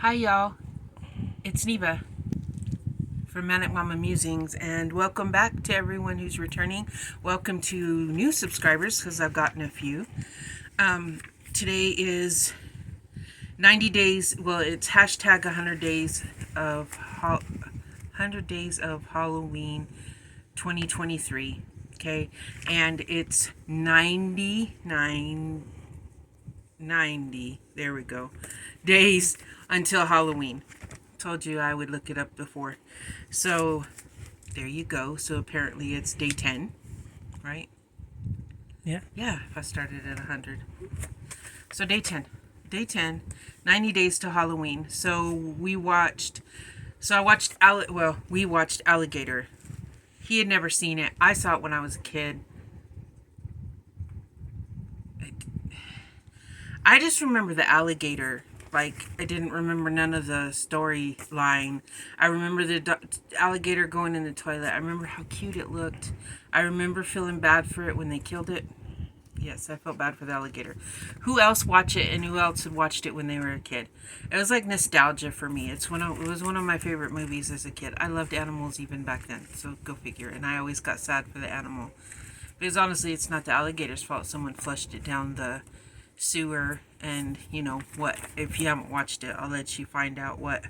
Hi, y'all. It's Neva from Manic Mama Musings, and welcome back to everyone who's returning. Welcome to new subscribers, because I've gotten a few. Today is 90 days. Well, it's hashtag 100 days of 100 days of Halloween 2023. Okay, and it's 90. There we go. Days until Halloween. Told you I would look it up before. So there you go. So apparently it's day 10, right? Yeah. Yeah, if I started at 100. So day 10. Day 10, 90 days to Halloween. We watched Alligator. He had never seen it. I saw it when I was a kid. I just remember the alligator. Like, I didn't remember none of the storyline. I remember the alligator going in the toilet. I remember how cute it looked. I remember feeling bad for it when they killed it. Yes, I felt bad for the alligator. Who else watched it, and who else had watched it when they were a kid? It was like nostalgia for me. It was one of my favorite movies as a kid. I loved animals even back then, so go figure. And I always got sad for the animal. Because honestly, it's not the alligator's fault. Someone flushed it down the sewer, and you know what, if you haven't watched it, I'll let you find out what,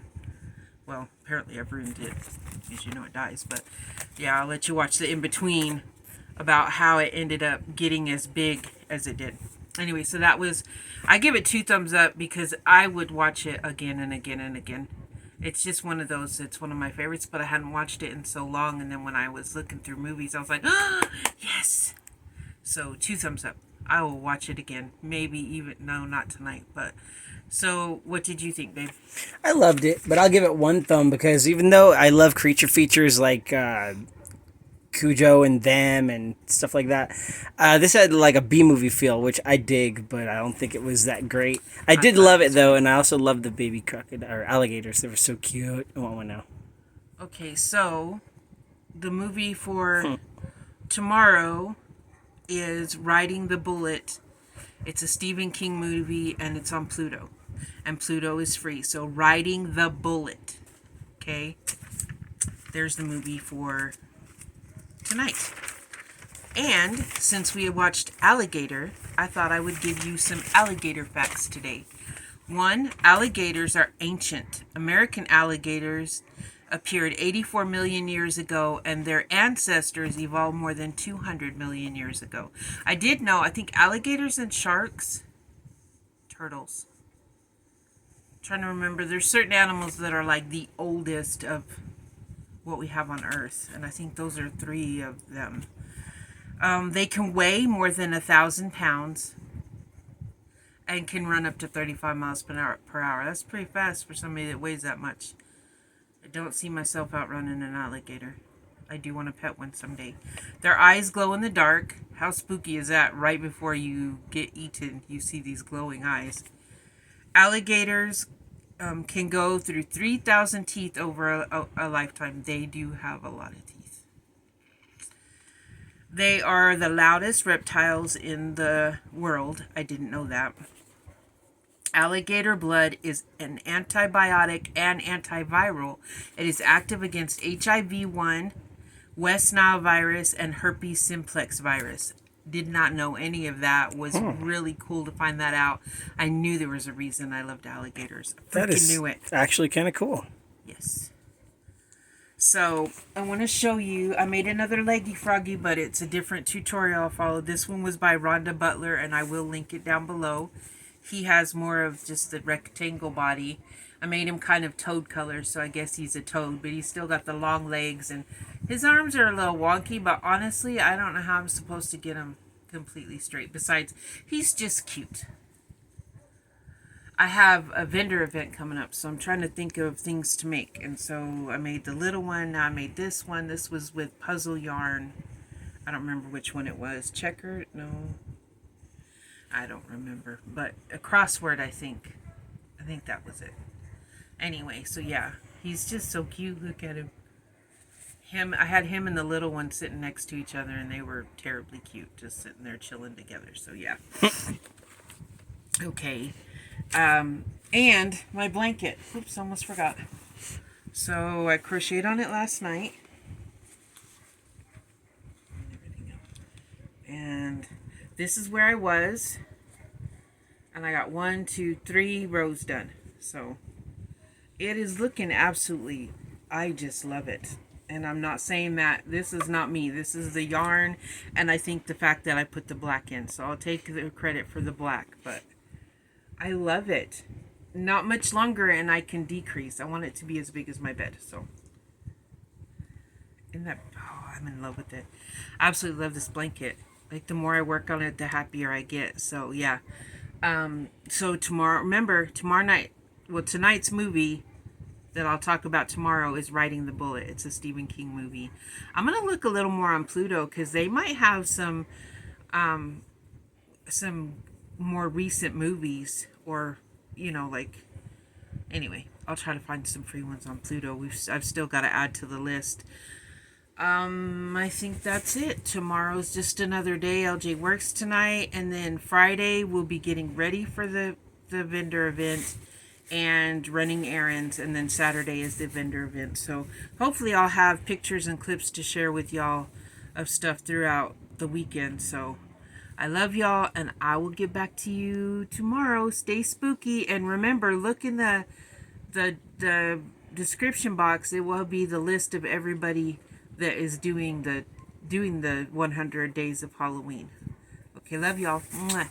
well, apparently I've ruined it because you know it dies, but yeah, I'll let you watch the in-between about how it ended up getting as big as it did. Anyway, so that was, I give it 2 thumbs up because I would watch it again and again and again. It's just one of those, it's one of my favorites, but I hadn't watched it in so long, and then when I was looking through movies, I was like, oh, yes. So 2 thumbs up. I will watch it again. Maybe even, no, not tonight. But so, what did you think, babe? I loved it, but I'll give it one thumb because even though I love creature features like Cujo and them and stuff like that, this had like a B movie feel, which I dig, but I don't think it was that great. I I did thought it love it was though, great. and I also loved the baby crocodile or alligators. They were so cute. I want one now. Okay, so the movie for tomorrow is Riding the Bullet. It's a Stephen King movie, and it's on Pluto, and Pluto is free. So Riding the Bullet. Okay, there's the movie for tonight. And since we watched Alligator, I thought I would give you some alligator facts today. 1. Alligators are ancient. American alligators appeared 84 million years ago, and their ancestors evolved more than 200 million years ago. I did know, I think alligators and sharks, turtles. I'm trying to remember, there's certain animals that are like the oldest of what we have on Earth, and I think those are 3 of them. They can weigh more than 1,000 pounds and can run up to 35 miles per hour. That's pretty fast for somebody that weighs that much. I don't see myself outrunning an alligator. I do want to pet one someday. Their eyes glow in the dark. How spooky is that? Right before you get eaten, you see these glowing eyes. Alligators can go through 3,000 teeth over a lifetime. They do have a lot of teeth. They are the loudest reptiles in the world. I didn't know that. Alligator blood is an antibiotic and antiviral. It is active against HIV-1, West Nile virus, and herpes simplex virus. Did not know any of that. Was really cool to find that out. I knew there was a reason I loved alligators. I That freaking is knew it. actually kind of cool. Yes. So I want to show you. I made another Leggy Froggy, but it's a different tutorial I'll follow. This one was by Rhonda Butler, and I will link it down below. He has more of just the rectangle body. I made him kind of toad color, so I guess he's a toad, but he's still got the long legs, and his arms are a little wonky, but honestly, I don't know how I'm supposed to get him completely straight. Besides, he's just cute. I have a vendor event coming up, so I'm trying to think of things to make. And so I made the little one, now I made this one. This was with puzzle yarn. I don't remember which one it was. Checker? No. I don't remember. But a crossword, I think. I think that was it. Anyway, so yeah. He's just so cute. Look at him. I had him and the little one sitting next to each other, and they were terribly cute, just sitting there chilling together. So yeah. Okay. And my blanket. Oops, almost forgot. So I crocheted on it last night. And this is where I was. And I got 1, 2, 3 rows done. So it is looking absolutely, I just love it. And I'm not saying that this is not me. This is the yarn. And I think the fact that I put the black in. So I'll take the credit for the black. But I love it. Not much longer and I can decrease. I want it to be as big as my bed. So, I'm in love with it. I absolutely love this blanket. Like, the more I work on it, the happier I get. So, yeah. So tomorrow, remember, tomorrow night, well, tonight's movie that I'll talk about tomorrow is Riding the Bullet. It's a Stephen King movie. I'm going to look a little more on Pluto because they might have some more recent movies or, like, anyway, I'll try to find some free ones on Pluto. I've still got to add to the list. I think that's it. Tomorrow's just another day. LJ works tonight, and then Friday we'll be getting ready for the vendor event and running errands, and then Saturday is the vendor event. So hopefully I'll have pictures and clips to share with y'all of stuff throughout the weekend. So I love y'all, and I will get back to you tomorrow. Stay spooky, and remember, look in the description box. It will be the list of everybody that is doing the 100 days of Halloween. Okay, love y'all. Mwah.